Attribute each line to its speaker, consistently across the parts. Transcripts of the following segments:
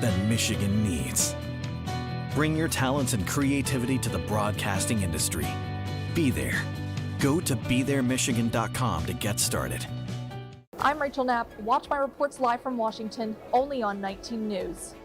Speaker 1: that Michigan needs. Bring your talents and creativity to the broadcasting industry. Be there. Go to BeThereMichigan.com to get started.
Speaker 2: I'm Rachel Knapp. Watch my reports live from Washington, only on 19 News.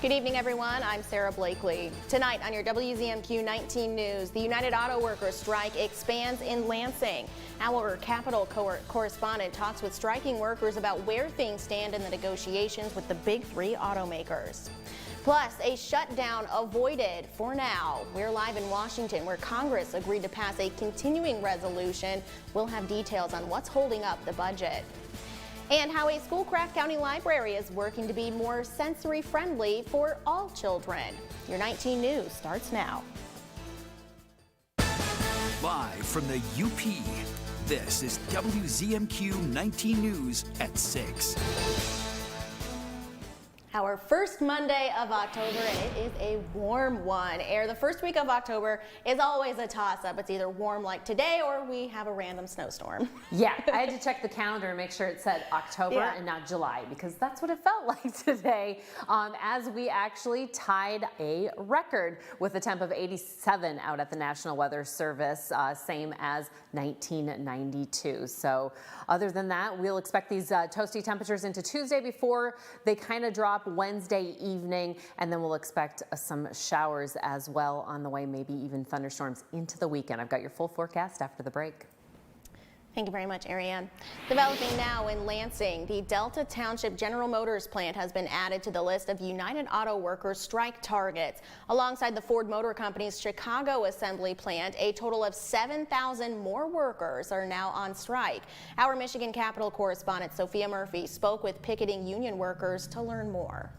Speaker 3: Good evening, everyone. I'm Sarah Blakely. Tonight on your WZMQ 19 News, the United Auto Workers strike expands in Lansing. Our Capitol correspondent talks with striking workers about where things stand in the negotiations with the big three automakers. Plus, a shutdown avoided for now. We're live in Washington, where Congress agreed to pass a continuing resolution. We'll have details on what's holding up the budget. And how a Schoolcraft County library is working to be more sensory friendly for all children. Your 19 News starts now.
Speaker 4: Live from the UP, this is WZMQ 19 News at 6.
Speaker 3: Our first Monday of October, and it is a warm one. The first week of October is always a toss-up. It's either warm like today or we have a random snowstorm.
Speaker 5: Yeah, I had to check the calendar and make sure it said October and not July, because that's what it felt like today, as we actually tied a record with a temp of 87 out at the National Weather Service, same as 1992. So other than that, we'll expect these toasty temperatures into Tuesday before they kind of drop Wednesday evening, and then we'll expect some showers as well on the way, maybe even thunderstorms into the weekend. I've got your full forecast after the break.
Speaker 3: Thank you very much, Ariane. Developing now in Lansing, the Delta Township General Motors plant has been added to the list of United Auto Workers strike targets. Alongside the Ford Motor Company's Chicago assembly plant, a total of 7,000 more workers are now on strike. Our Michigan Capitol correspondent Sophia Murphy spoke with picketing union workers to learn more.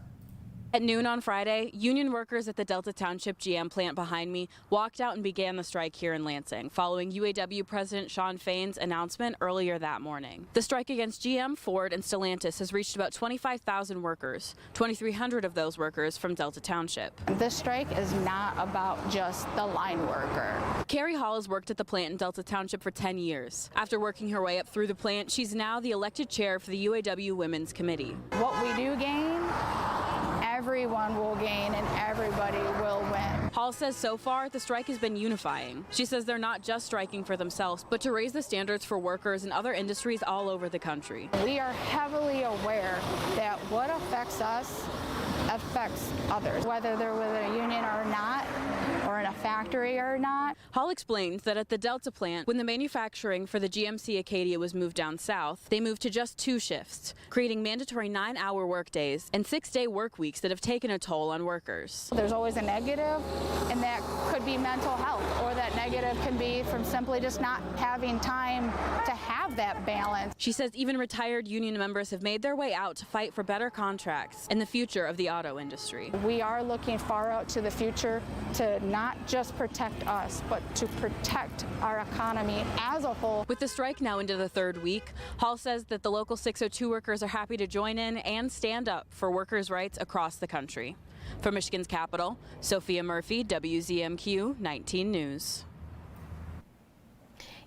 Speaker 6: At noon on Friday, union workers at the Delta Township GM plant behind me walked out and began the strike here in Lansing, following UAW President Shawn Fain's announcement earlier that morning. The strike against GM, Ford, and Stellantis has reached about 25,000 workers, 2,300 of those workers from Delta Township.
Speaker 7: This strike is not about just the line worker.
Speaker 6: Carrie Hall has worked at the plant in Delta Township for 10 years. After working her way up through the plant, she's now the elected chair for the UAW Women's Committee.
Speaker 7: What we do gain, everyone will gain and everybody will win.
Speaker 6: Hall says so far the strike has been unifying. She says they're not just striking for themselves, but to raise the standards for workers in other industries all over the country.
Speaker 7: We are heavily aware that what affects us affects others, whether they're with a union or not, or in a factory or not.
Speaker 6: Hall explains that at the Delta plant, when the manufacturing for the GMC Acadia was moved down south, they moved to just 2 shifts, creating mandatory 9-hour workdays and 6-day work weeks that have taken a toll on workers.
Speaker 7: There's always a negative, and that could be mental health, or that negative can be from simply just not having time to have that balance.
Speaker 6: She says even retired union members have made their way out to fight for better contracts and the future of the auto industry.
Speaker 7: We are looking far out to the future to not just protect us, but to protect our economy as a whole.
Speaker 6: With the strike now into the 3rd week, Hall says that the local 602 workers are happy to join in and stand up for workers' rights across the country. From Michigan's capital, Sophia Murphy, WZMQ 19 News.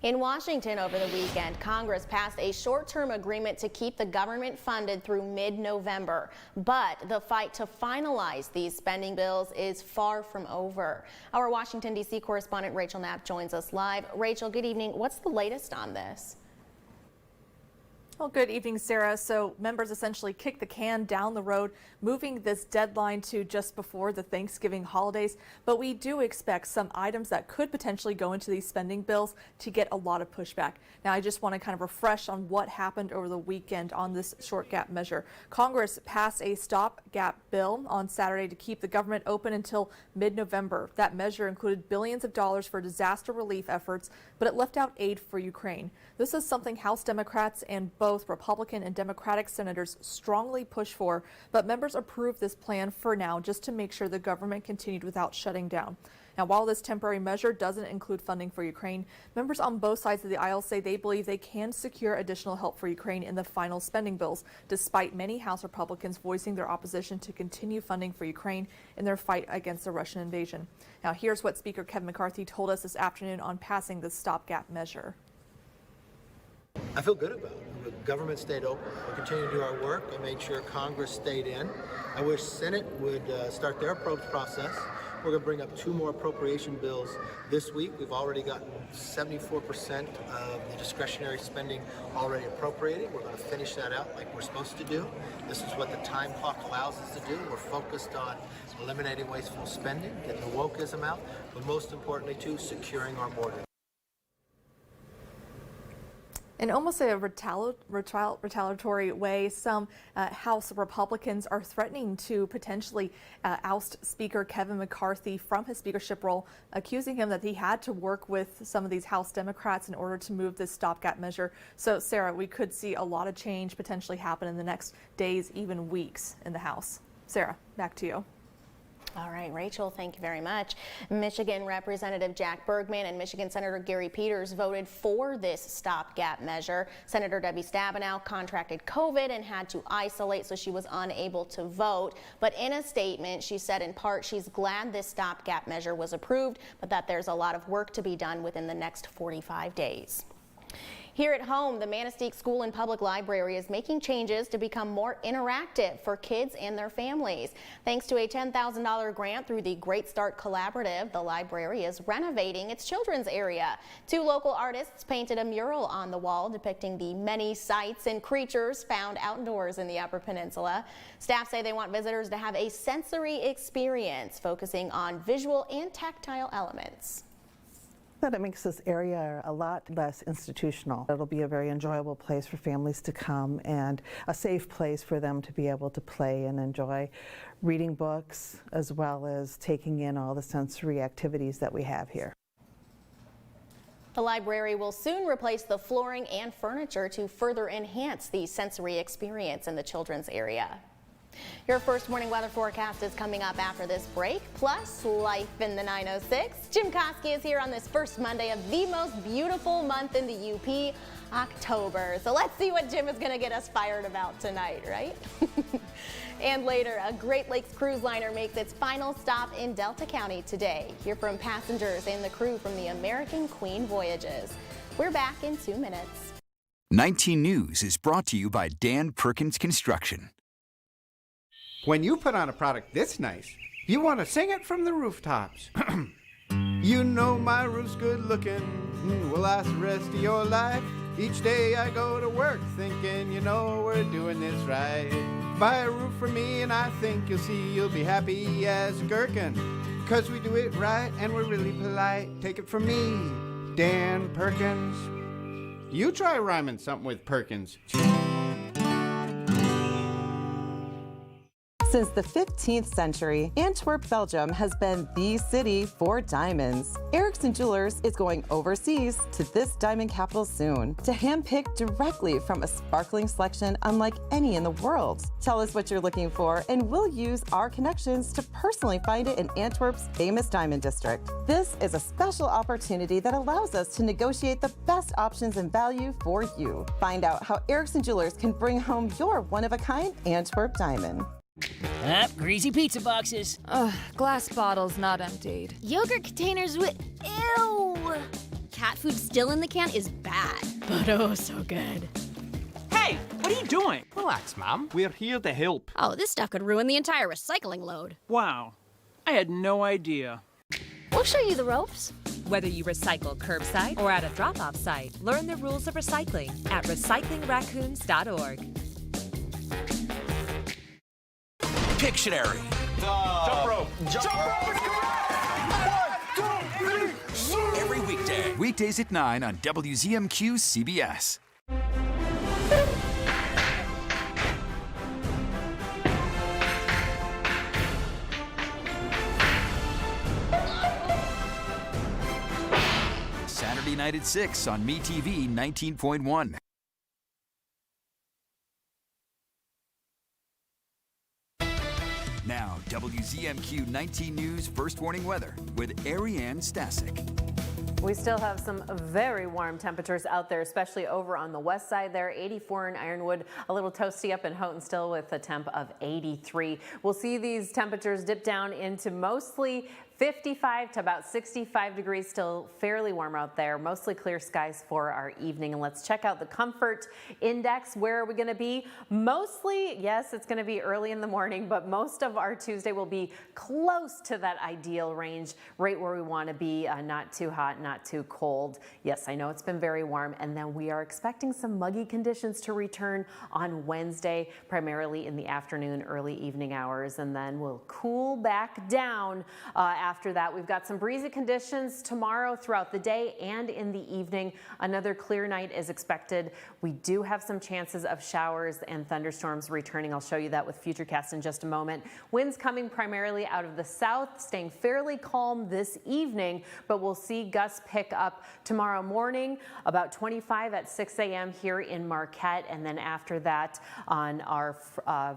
Speaker 3: In Washington over the weekend, Congress passed a short-term agreement to keep the government funded through mid-November. But the fight to finalize these spending bills is far from over. Our Washington, D.C. correspondent Rachel Knapp joins us live. Rachel, good evening. What's the latest on this?
Speaker 2: Well, good evening, Sarah. So members essentially kicked the can down the road, moving this deadline to just before the Thanksgiving holidays. But we do expect some items that could potentially go into these spending bills to get a lot of pushback. Now, I just want to kind of refresh on what happened over the weekend on this short gap measure. Congress passed a stopgap bill on Saturday to keep the government open until mid-November. That measure included billions of dollars for disaster relief efforts, but it left out aid for Ukraine. This is something House Democrats and both Republican and Democratic senators strongly push for, but members approved this plan for now just to make sure the government continued without shutting down. Now, while this temporary measure doesn't include funding for Ukraine, members on both sides of the aisle say they believe they can secure additional help for Ukraine in the final spending bills, despite many House Republicans voicing their opposition to continue funding for Ukraine in their fight against the Russian invasion. Now, here's what Speaker Kevin McCarthy told us this afternoon on passing this stopgap measure.
Speaker 8: I feel good about it. The government stayed open. We continued to do our work. I made sure Congress stayed in. I wish Senate would start their approach process. We're going to bring up 2 more appropriation bills this week. We've already gotten 74% of the discretionary spending already appropriated. We're going to finish that out like we're supposed to do. This is what the time clock allows us to do. We're focused on eliminating wasteful spending, getting the wokeism out, but most importantly, too, securing our border.
Speaker 2: In almost a retaliatory way, some House Republicans are threatening to potentially oust Speaker Kevin McCarthy from his speakership role, accusing him that he had to work with some of these House Democrats in order to move this stopgap measure. So, Sarah, we could see a lot of change potentially happen in the next days, even weeks in the House. Sarah, back to you.
Speaker 3: All right, Rachel, thank you very much. Michigan Representative Jack Bergman and Michigan Senator Gary Peters voted for this stopgap measure. Senator Debbie Stabenow contracted COVID and had to isolate, so she was unable to vote. But in a statement, she said in part she's glad this stopgap measure was approved, but that there's a lot of work to be done within the next 45 days. Here at home, the Manistee School and Public Library is making changes to become more interactive for kids and their families. Thanks to a $10,000 grant through the Great Start Collaborative, the library is renovating its children's area. 2 local artists painted a mural on the wall depicting the many sights and creatures found outdoors in the Upper Peninsula. Staff say they want visitors to have a sensory experience, focusing on visual and tactile elements.
Speaker 9: That it makes this area a lot less institutional. It'll be a very enjoyable place for families to come and a safe place for them to be able to play and enjoy reading books as well as taking in all the sensory activities that we have here.
Speaker 3: The library will soon replace the flooring and furniture to further enhance the sensory experience in the children's area. Your first morning weather forecast is coming up after this break, plus life in the 906. Jim Koski is here on this first Monday of the most beautiful month in the UP, October. So let's see what Jim is going to get us fired about tonight, right? And later, a Great Lakes cruise liner makes its final stop in Delta County today. Hear from passengers and the crew from the American Queen Voyages. We're back in 2 minutes.
Speaker 4: 19 News is brought to you by Dan Perkins Construction.
Speaker 10: When you put on a product this nice, you want to sing it from the rooftops. You know my roof's good looking, will last the rest of your life. Each day I go to work thinking, you know we're doing this right. Buy a roof for me and I think you'll see you'll be happy as a gherkin. 'Cause we do it right and we're really polite. Take it from me, Dan Perkins. You try rhyming something with Perkins.
Speaker 11: Since the 15th century, Antwerp, Belgium has been the city for diamonds. Erickson Jewelers is going overseas to this diamond capital soon to handpick directly from a sparkling selection unlike any in the world. Tell us what you're looking for and we'll use our connections to personally find it in Antwerp's famous diamond district. This is a special opportunity that allows us to negotiate the best options and value for you. Find out how Erickson Jewelers can bring home your one-of-a-kind Antwerp diamond.
Speaker 12: Greasy pizza boxes.
Speaker 13: Ugh, glass bottles not emptied.
Speaker 14: Yogurt containers with... Ew! Cat food still in the can is bad, but oh so good.
Speaker 12: Hey, what are you doing? Relax, Mom. We're here to help.
Speaker 14: Oh, this stuff could ruin the entire recycling load.
Speaker 12: Wow. I had no idea.
Speaker 14: We'll show you the ropes.
Speaker 15: Whether you recycle curbside or at a drop-off site, learn the rules of recycling at recyclingraccoons.org.
Speaker 4: Pictionary.
Speaker 16: Jump rope. Jump rope is correct! 1, 2, 3,
Speaker 4: Every weekday. Weekdays at 9 on WZMQ CBS. Saturday night at 6 on MeTV 19.1. Now, WZMQ 19 News First Warning Weather with Ariane Stasic.
Speaker 5: We still have some very warm temperatures out there, especially over on the west side there. 84 in Ironwood, a little toasty up in Houghton still with a temp of 83. We'll see these temperatures dip down into mostly 55 to about 65 degrees, still fairly warm out there. Mostly clear skies for our evening. And let's check out the comfort index. Where are we going to be? Mostly, yes, it's going to be early in the morning, but most of our Tuesday will be close to that ideal range, right where we want to be. Not too hot, not too cold. Yes, I know it's been very warm. And then we are expecting some muggy conditions to return on Wednesday, primarily in the afternoon, early evening hours. And then we'll cool back down after that. We've got some breezy conditions tomorrow throughout the day and in the evening. Another clear night is expected. We do have some chances of showers and thunderstorms returning. I'll show you that with Futurecast in just a moment. Winds coming primarily out of the south, staying fairly calm this evening, but we'll see gusts pick up tomorrow morning, about 25 at 6 a.m. here in Marquette. And then after that, on our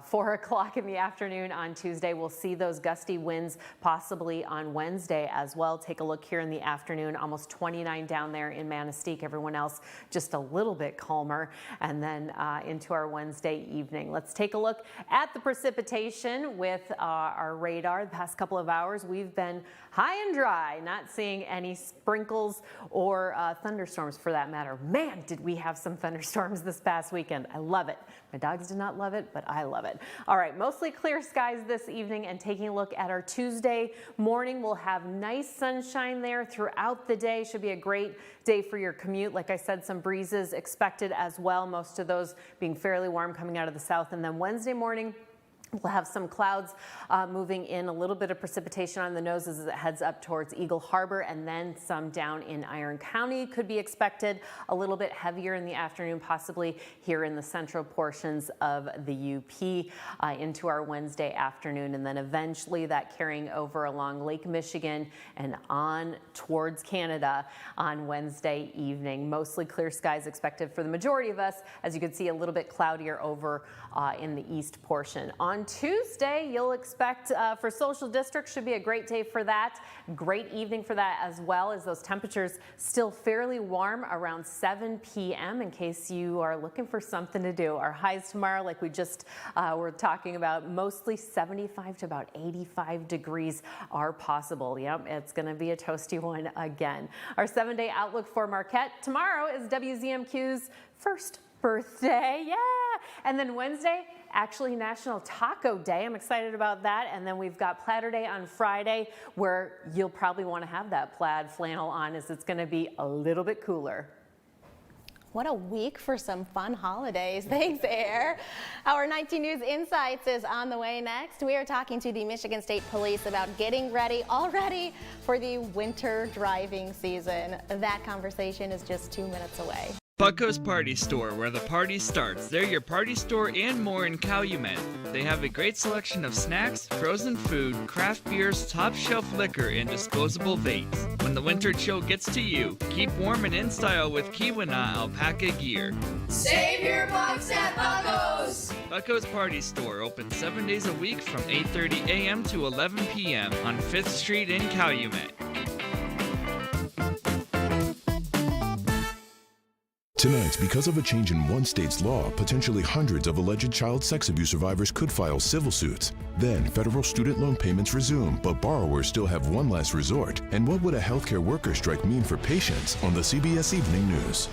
Speaker 5: 4 o'clock in the afternoon on Tuesday, we'll see those gusty winds possibly on Wednesday as well. Take a look here in the afternoon, almost 29 down there in Manistee. Everyone else just a little bit calmer. And then into our Wednesday evening. Let's take a look at the precipitation with our radar. The past couple of hours, we've been high and dry, not seeing any sprinkles or thunderstorms for that matter. Man, did we have some thunderstorms this past weekend. I love it. My dogs did not love it, but I love it. All right, mostly clear skies this evening, and taking a look at our Tuesday morning, we'll have nice sunshine there throughout the day. Should be a great day for your commute. Like I said, some breezes expected as well, most of those being fairly warm coming out of the south. And then Wednesday morning, we'll have some clouds moving in, a little bit of precipitation on the nose as it heads up towards Eagle Harbor, and then some down in Iron County could be expected. A little bit heavier in the afternoon, possibly here in the central portions of the UP into our Wednesday afternoon, and then eventually that carrying over along Lake Michigan and on towards Canada on Wednesday evening. Mostly clear skies expected for the majority of us. As you can see, a little bit cloudier over in the east portion. On Tuesday, you'll expect for social districts, should be a great day for that. Great evening for that as well, as those temperatures still fairly warm around 7 p.m. in case you are looking for something to do. Our highs tomorrow, like we just were talking about, mostly 75 to about 85 degrees are possible. Yep, it's going to be a toasty one again. Our 7-day outlook for Marquette tomorrow is WZMQ's first birthday. Yeah. And then Wednesday, actually National Taco Day. I'm excited about that. And then we've got Platter Day on Friday, where you'll probably want to have that plaid flannel on, as it's going to be a little bit cooler.
Speaker 3: What a week for some fun holidays. Thanks, Air. Our 19 News Insights is on the way next. We are talking to the Michigan State Police about getting ready already for the winter driving season. That conversation is just 2 minutes away.
Speaker 17: Bucko's Party Store, where the party starts. They're your party store and more in Calumet. They have a great selection of snacks, frozen food, craft beers, top shelf liquor, and disposable vates. When the winter chill gets to you, keep warm and in style with Keweenaw alpaca gear.
Speaker 16: Save your bucks at Bucko's!
Speaker 17: Bucko's Party Store, open 7 days a week from 8:30 a.m. to 11 p.m. on 5th Street in Calumet.
Speaker 18: Tonight, because of a change in one state's law, potentially hundreds of alleged child sex abuse survivors could file civil suits. Then, federal student loan payments resume, but borrowers still have one last resort. And what would a healthcare worker strike mean for patients on the CBS Evening News?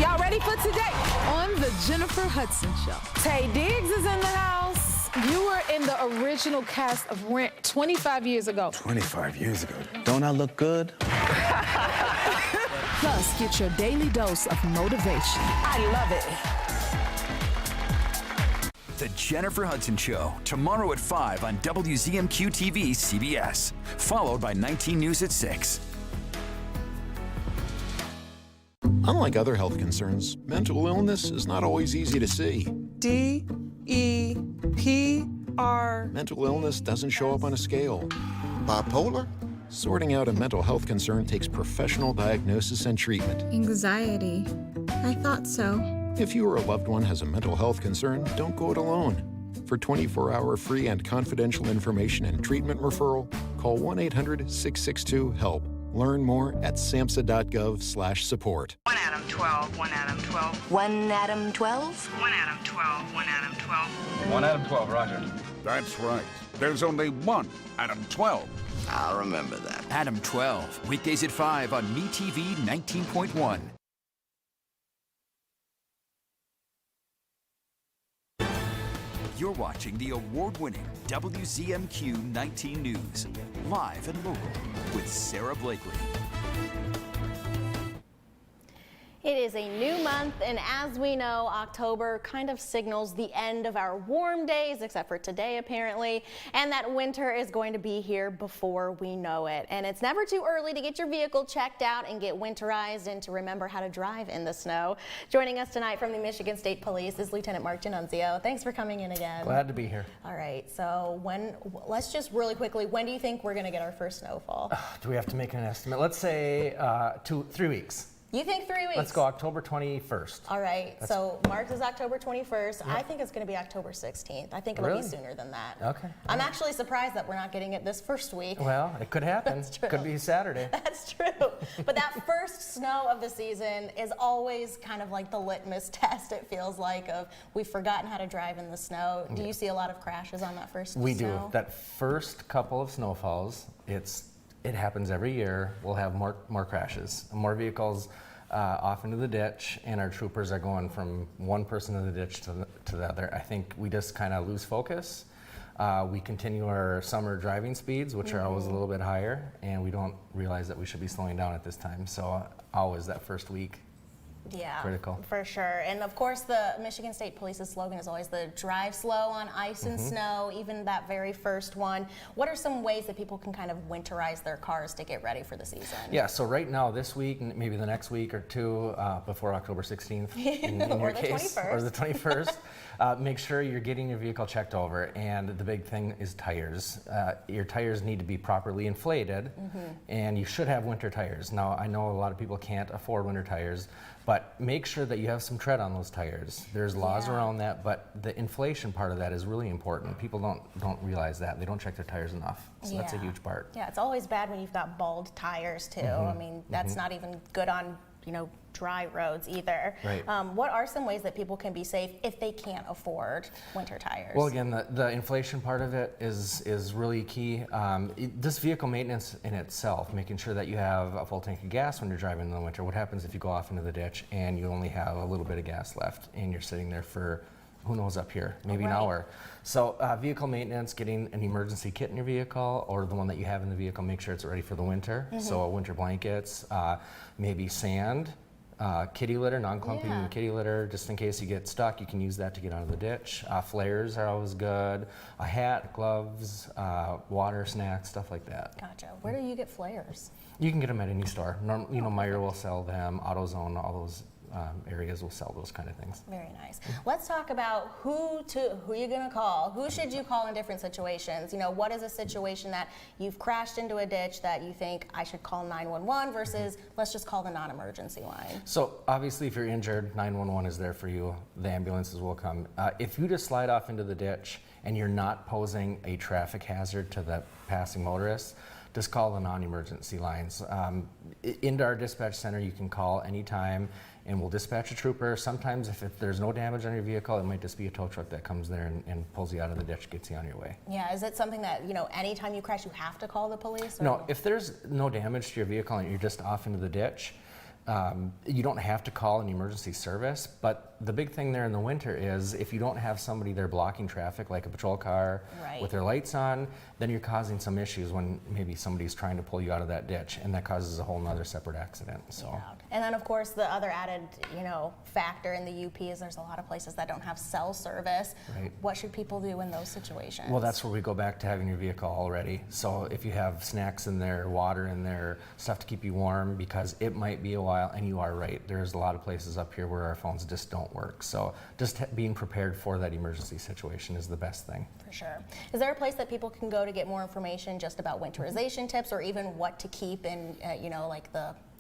Speaker 19: Y'all ready for today? On the Jennifer Hudson Show, Tay Diggs is in the house. You were in the original cast of Rent 25 years ago.
Speaker 20: 25 years ago? Don't I look good?
Speaker 19: Plus, get your daily dose of motivation. I love it.
Speaker 4: The Jennifer Hudson Show, tomorrow at 5 on WZMQ TV CBS, followed by 19 News at 6.
Speaker 21: Unlike other health concerns, mental illness is not always easy to see.
Speaker 19: D-E-P-R.
Speaker 21: Mental illness doesn't show up on a scale.
Speaker 20: Bipolar?
Speaker 21: Sorting out a mental health concern takes professional diagnosis and treatment.
Speaker 22: Anxiety. I thought so.
Speaker 21: If you or a loved one has a mental health concern, don't go it alone. For 24-hour free and confidential information and treatment referral, call 1-800-662-HELP. Learn more at samhsa.gov/support.
Speaker 23: 1 Adam 12, 1 Adam 12.
Speaker 24: 1 Adam 12?
Speaker 23: 1 Adam 12, 1 Adam 12.
Speaker 25: 1 Adam 12, roger.
Speaker 20: That's right.
Speaker 4: There's only one Adam 12.
Speaker 20: I'll remember that.
Speaker 4: Adam 12, weekdays at 5 on MeTV 19.1. You're watching the award-winning WZMQ 19 News, live and local with Sarah Blakely.
Speaker 3: It is a new month, and as we know, October kind of signals the end of our warm days, except for today apparently, and that winter is going to be here before we know it. And it's never too early to get your vehicle checked out and get winterized and to remember how to drive in the snow. Joining us tonight from the Michigan State Police is Lieutenant Mark Giannunzio. Thanks for coming in again.
Speaker 1: Glad to be here.
Speaker 3: All right, so let's just really quickly, when do you think we're going to get our first snowfall?
Speaker 1: Do we have to make an estimate? Let's say 3 weeks.
Speaker 3: You think 3 weeks?
Speaker 1: Let's go October 21st.
Speaker 3: All right, so Mark's is October 21st. Yep. I think it's going to be October 16th. I think it'll be sooner than that.
Speaker 1: Okay.
Speaker 3: I'm actually surprised that we're not getting it this first week.
Speaker 1: Well, it could happen.
Speaker 3: That's true.
Speaker 1: Could be Saturday.
Speaker 3: That's true. But that first snow of the season is always kind of like the litmus test, it feels like, of we've forgotten how to drive in the snow. Do you see a lot of crashes on that first snow?
Speaker 1: We do. That first couple of snowfalls, it happens every year. We'll have more crashes, more vehicles off into the ditch, and our troopers are going from one person in the ditch to the other. I think we just kind of lose focus. We continue our summer driving speeds, which are always a little bit higher, and we don't realize that we should be slowing down at this time. So always that first week.
Speaker 3: Yeah,
Speaker 1: critical.
Speaker 3: For sure. And of course, the Michigan State Police's slogan is always the drive slow on ice and snow, even that very first one. What are some ways that people can kind of winterize their cars to get ready for the season?
Speaker 1: Yeah, so right now, this week, and maybe the next week or two, before October 16th, in
Speaker 3: or
Speaker 1: your
Speaker 3: the
Speaker 1: case,
Speaker 3: 21st.
Speaker 1: or the 21st, make sure you're getting your vehicle checked over. And the big thing is tires. Your tires need to be properly inflated, and you should have winter tires. Now, I know a lot of people can't afford winter tires, but make sure that you have some tread on those tires. There's laws around that, but the inflation part of that is really important. People don't realize that. They don't check their tires enough. So that's a huge part.
Speaker 3: Yeah, it's always bad when you've got bald tires too. I mean, that's not even good on, dry roads either.
Speaker 1: Right.
Speaker 3: What are some ways that people can be safe if they can't afford winter tires?
Speaker 1: Well, again, the inflation part of it is really key. This vehicle maintenance in itself, making sure that you have a full tank of gas when you're driving in the winter. What happens if you go off into the ditch and you only have a little bit of gas left and you're sitting there for, who knows, up here, maybe an hour. So vehicle maintenance, getting an emergency kit in your vehicle or the one that you have in the vehicle, make sure it's ready for the winter. So winter blankets, maybe sand, kitty litter, non-clumping kitty litter, just in case you get stuck, you can use that to get out of the ditch. Flares are always good. A hat, gloves, water, snacks, stuff like that.
Speaker 3: Gotcha. Where do you get flares?
Speaker 1: You can get them at any store. Meyer will sell them, AutoZone, all those areas will sell those kind of things.
Speaker 3: Very nice. Let's talk about who you're going to call. Who should you call in different situations? What is a situation that you've crashed into a ditch that you think I should call 911 versus let's just call the non-emergency line?
Speaker 1: So obviously if you're injured, 911 is there for you. The ambulances will come. If you just slide off into the ditch and you're not posing a traffic hazard to the passing motorists, just call the non-emergency lines. Into our dispatch center you can call anytime and we'll dispatch a trooper. Sometimes if there's no damage on your vehicle, it might just be a tow truck that comes there and pulls you out of the ditch, gets you on your way.
Speaker 3: Yeah, is it something that, anytime you crash you have to call the police? Or
Speaker 1: no, if there's no damage to your vehicle and you're just off into the ditch, you don't have to call an emergency service, but the big thing there in the winter is if you don't have somebody there blocking traffic like a patrol car with their lights on, then you're causing some issues when maybe somebody's trying to pull you out of that ditch, and that causes a whole nother separate accident. So.
Speaker 3: Yeah. And then of course the other added, factor in the UP is there's a lot of places that don't have cell service.
Speaker 1: Right.
Speaker 3: What should people do in those situations?
Speaker 1: Well, that's where we go back to having your vehicle all ready. So if you have snacks in there, water in there, stuff to keep you warm, because it might be a while, and you are right, there's a lot of places up here where our phones just don't work. So just being prepared for that emergency situation is the best thing.
Speaker 3: For sure. Is there a place that people can go to get more information just about winterization tips or even what to keep in,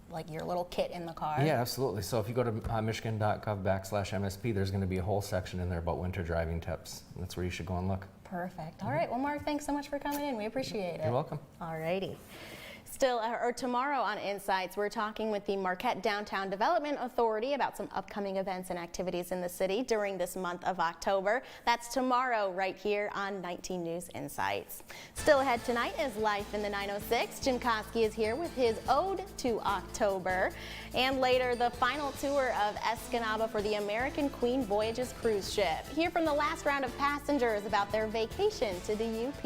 Speaker 3: like your little kit in the car?
Speaker 1: Yeah, absolutely. So if you go to michigan.gov/MSP, there's going to be a whole section in there about winter driving tips. That's where you should go and look.
Speaker 3: Perfect. All right. Well, Mark, thanks so much for coming in. We appreciate it.
Speaker 1: You're welcome.
Speaker 3: All righty. Tomorrow on Insights, we're talking with the Marquette Downtown Development Authority about some upcoming events and activities in the city during this month of October. That's tomorrow right here on 19 News Insights. Still ahead tonight is Life in the 906. Jim Koski is here with his Ode to October. And later, the final tour of Escanaba for the American Queen Voyages cruise ship. Hear from the last round of passengers about their vacation to the UP.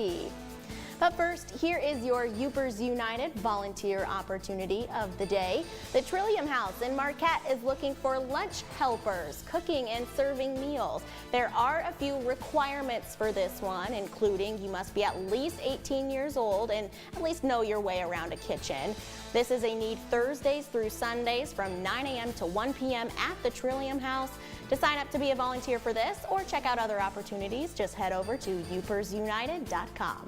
Speaker 3: But first, here is your Upers United volunteer opportunity of the day. The Trillium House in Marquette is looking for lunch helpers, cooking and serving meals. There are a few requirements for this one, including you must be at least 18 years old and at least know your way around a kitchen. This is a need Thursdays through Sundays from 9 a.m. to 1 p.m. at the Trillium House. To sign up to be a volunteer for this or check out other opportunities, just head over to upersunited.com.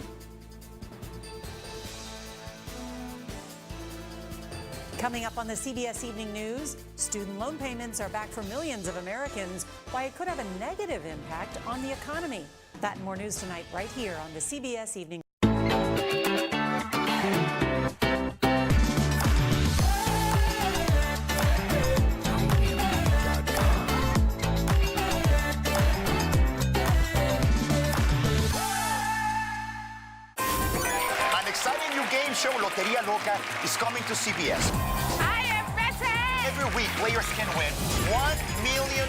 Speaker 6: Coming up on the CBS Evening News, student loan payments are back for millions of Americans, why it could have a negative impact on the economy. That and more news tonight right here on the CBS Evening News.
Speaker 7: An exciting new game show, Loteria Loca, is coming to CBS.
Speaker 16: I am ready!
Speaker 7: Every week, players can win $1 million.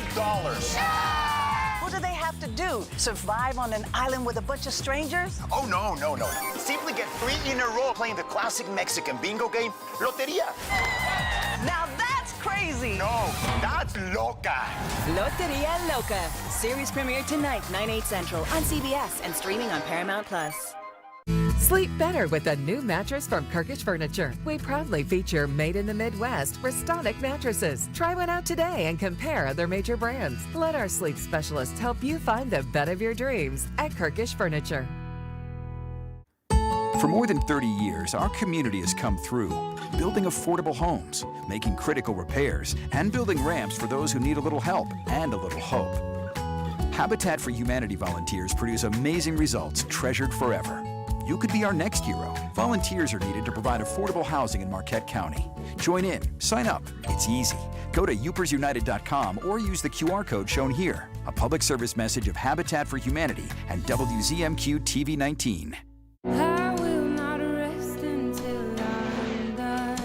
Speaker 8: What do they have to do? Survive on an island with a bunch of strangers?
Speaker 7: Oh, no. Simply get 3 in a row playing the classic Mexican bingo game, Loteria.
Speaker 8: Now that's crazy!
Speaker 7: No, that's loca.
Speaker 24: Loteria Loca. Series premiere tonight, 9/8 Central on CBS and streaming on Paramount+.
Speaker 15: Sleep better with a new mattress from Kirkish Furniture. We proudly feature Made in the Midwest Restonic mattresses. Try one out today and compare other major brands. Let our sleep specialists help you find the bed of your dreams at Kirkish Furniture.
Speaker 4: For more than 30 years, our community has come through, building affordable homes, making critical repairs, and building ramps for those who need a little help and a little hope. Habitat for Humanity volunteers produce amazing results treasured forever. You could be our next hero. Volunteers are needed to provide affordable housing in Marquette County. Join in, sign up, it's easy. Go to upersunited.com or use the QR code shown here. A public service message of Habitat for Humanity and WZMQ TV 19.
Speaker 16: I will not rest until I'm done.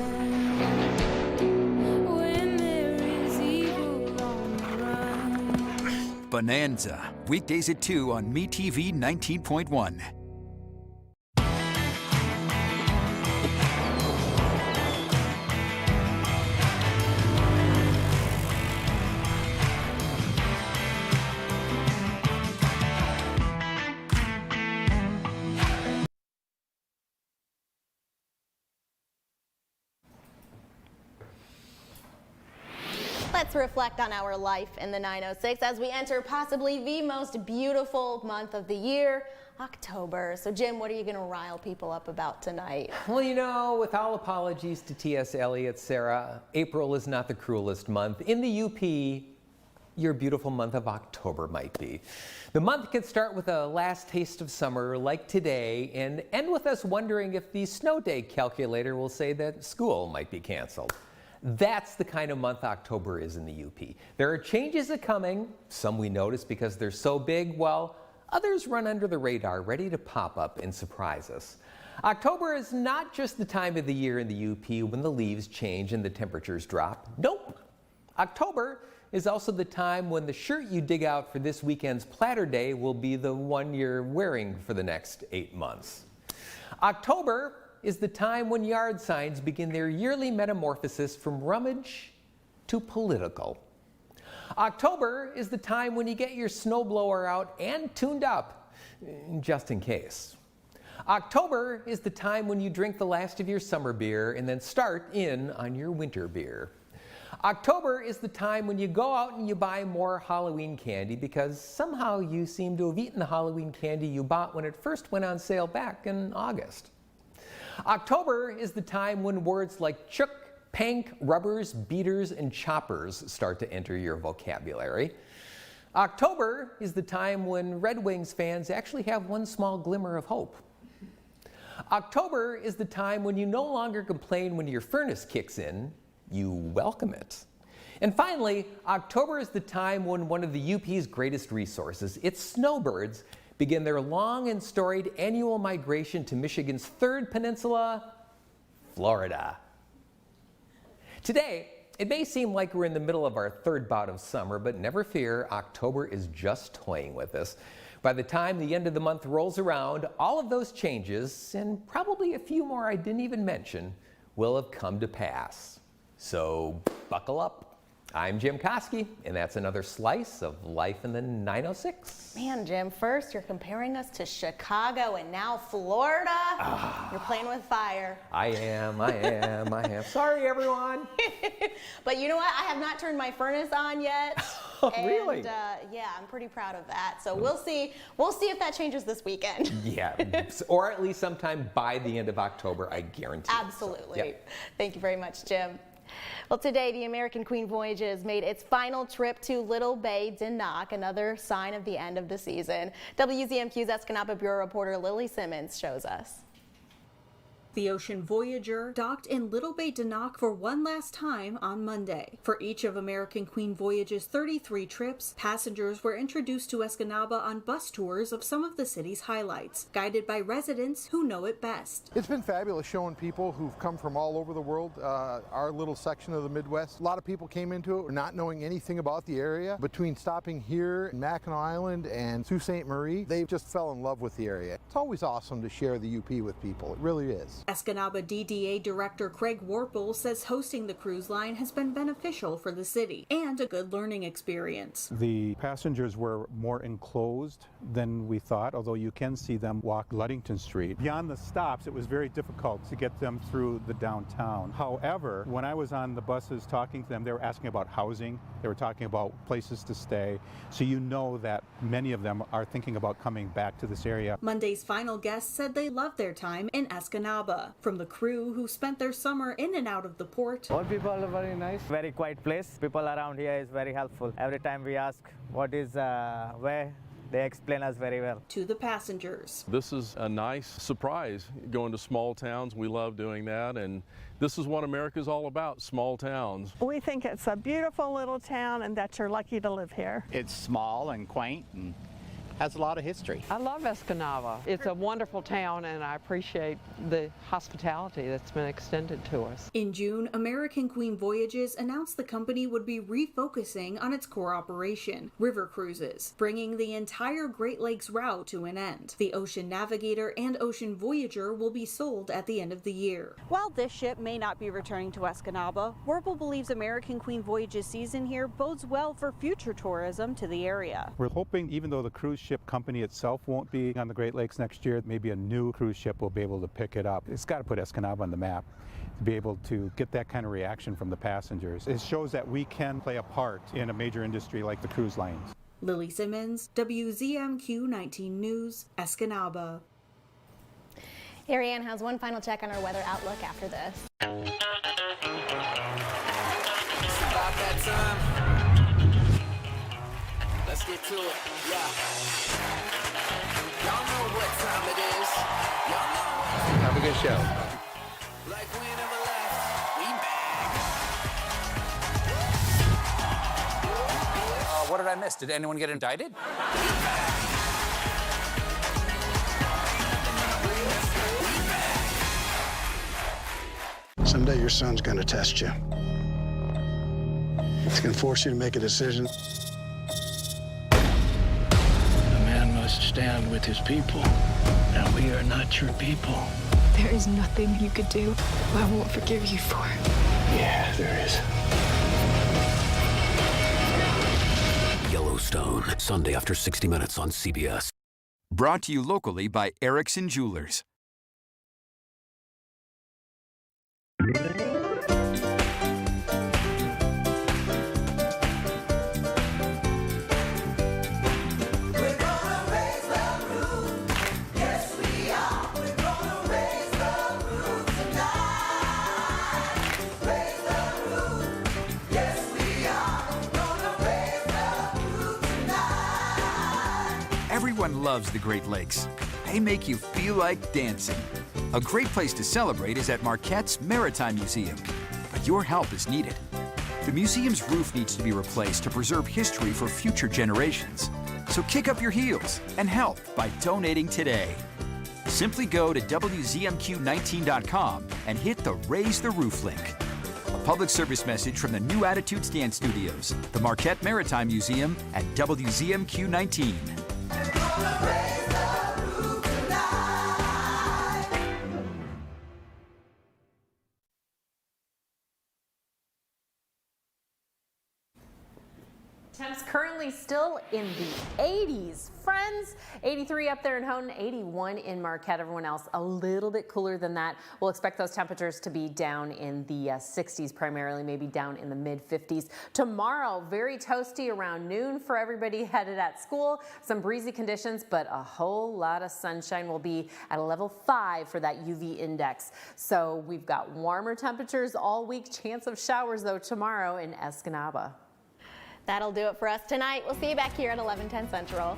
Speaker 16: When there is evil on the run.
Speaker 4: Bonanza, weekdays at 2 on MeTV 19.1.
Speaker 3: Let's reflect on our life in the 906 as we enter possibly the most beautiful month of the year, October. So Jim, what are you going to rile people up about tonight?
Speaker 25: Well, you know, with all apologies to T.S. Eliot, Sarah, April is not the cruelest month. In the UP, your beautiful month of October might be. The month can start with a last taste of summer like today and end with us wondering if the snow day calculator will say that school might be canceled. That's the kind of month October is in the UP. There are changes coming, some we notice because they're so big, while others run under the radar, ready to pop up and surprise us. October is not just the time of the year in the UP when the leaves change and the temperatures drop. Nope. October is also the time when the shirt you dig out for this weekend's Platter Day will be the one you're wearing for the next 8 months. October is the time when yard signs begin their yearly metamorphosis from rummage to political. October is the time when you get your snowblower out and tuned up, just in case. October is the time when you drink the last of your summer beer and then start in on your winter beer. October is the time when you go out and you buy more Halloween candy because somehow you seem to have eaten the Halloween candy you bought when it first went on sale back in August. October is the time when words like chook, pank, rubbers, beaters, and choppers start to enter your vocabulary. October is the time when Red Wings fans actually have one small glimmer of hope. October is the time when you no longer complain when your furnace kicks in, you welcome it. And finally, October is the time when one of the UP's greatest resources, its snowbirds, begin their long and storied annual migration to Michigan's third peninsula, Florida. Today, it may seem like we're in the middle of our third bout of summer, but never fear, October is just toying with us. By the time the end of the month rolls around, all of those changes, and probably a few more I didn't even mention, will have come to pass. So buckle up. I'm Jim Koski, and that's another slice of life in the 906.
Speaker 3: Man, Jim, first you're comparing us to Chicago and now Florida. You're playing with fire.
Speaker 25: I am. Sorry, everyone.
Speaker 3: But you know what? I have not turned my furnace on yet.
Speaker 25: Oh, really?
Speaker 3: And yeah, I'm pretty proud of that. So we'll see. We'll see if that changes this weekend.
Speaker 25: Yeah, or at least sometime by the end of October, I guarantee.
Speaker 3: Absolutely.
Speaker 25: So, yep.
Speaker 3: Thank you very much, Jim. Well, today the American Queen Voyages made its final trip to Little Bay Dinock, another sign of the end of the season. WZMQ's Escanaba Bureau reporter Lily Simmons shows us.
Speaker 2: The Ocean Voyager docked in Little Bay Dinock for one last time on Monday. For each of American Queen Voyage's 33 trips, passengers were introduced to Escanaba on bus tours of some of the city's highlights, guided by residents who know it best.
Speaker 9: It's been fabulous showing people who've come from all over the world, our little section of the Midwest. A lot of people came into it not knowing anything about the area. Between stopping here in Mackinac Island and Sault Ste. Marie, they just fell in love with the area. It's always awesome to share the UP with people. It really is.
Speaker 2: Escanaba DDA Director Craig Warple says hosting the cruise line has been beneficial for the city and a good learning experience.
Speaker 10: The passengers were more enclosed than we thought, although you can see them walk Ludington Street. Beyond the stops, it was very difficult to get them through the downtown. However, when I was on the buses talking to them, they were asking about housing, they were talking about places to stay, so you know that many of them are thinking about coming back to this area.
Speaker 2: Monday's final guests said they loved their time in Escanaba. From the crew who spent their summer in and out of the port.
Speaker 11: All people are very nice, very quiet place. People around here is very helpful. Every time we ask what is where, they explain us very well.
Speaker 2: To the passengers.
Speaker 13: This is a nice surprise, going to small towns. We love doing that, and this is what America's all about, small towns.
Speaker 26: We think it's a beautiful little town and that you're lucky to live here.
Speaker 27: It's small and quaint and has a lot of history.
Speaker 28: I love Escanaba. It's a wonderful town, and I appreciate the hospitality that's been extended to us.
Speaker 2: In June, American Queen Voyages announced the company would be refocusing on its core operation, river cruises, bringing the entire Great Lakes route to an end. The Ocean Navigator and Ocean Voyager will be sold at the end of the year. While this ship may not be returning to Escanaba, Warple believes American Queen Voyages season here bodes well for future tourism to the area.
Speaker 10: We're hoping, even though the cruise ship company itself won't be on the Great Lakes next year, maybe a new cruise ship will be able to pick it up. It's got to put Escanaba on the map to be able to get that kind of reaction from the passengers. It shows that we can play a part in a major industry like the cruise lines.
Speaker 2: Lily Simmons, WZMQ 19 News, Escanaba.
Speaker 3: Ariane has one final check on our weather outlook after this.
Speaker 29: About that time. Let's get to it, yeah. Y'all know what time it is. Y'all know.
Speaker 20: Have a good show.
Speaker 29: Like we never left, we back.
Speaker 12: What did I miss? Did anyone get indicted?
Speaker 30: Someday your son's gonna test you. He's gonna force you to make a decision.
Speaker 31: Stand with his people, and we are not your people.
Speaker 32: There is nothing you could do I won't forgive you for.
Speaker 31: Yeah, there is.
Speaker 33: Yellowstone, Sunday after 60 Minutes on CBS.
Speaker 4: Brought to you locally by Erickson Jewelers. Everyone loves the Great Lakes. They make you feel like dancing. A great place to celebrate is at Marquette's Maritime Museum, but your help is needed. The museum's roof needs to be replaced to preserve history for future generations. So kick up your heels and help by donating today. Simply go to WZMQ19.com and hit the Raise the Roof link. A public service message from the New Attitude Stand Studios, the Marquette Maritime Museum, at WZMQ 19.
Speaker 1: Temps currently still in the 80s. Friends, 83 up there in Houghton, 81 in Marquette. Everyone else a little bit cooler than that. We'll expect those temperatures to be down in the 60s primarily, maybe down in the mid 50s. Tomorrow, very toasty around noon for everybody headed at school. Some breezy conditions, but a whole lot of sunshine. Will be at a level 5 for that UV index. So we've got warmer temperatures all week. Chance of showers though tomorrow in Escanaba.
Speaker 3: That'll do it for us tonight. We'll see you back here at 11:10 Central.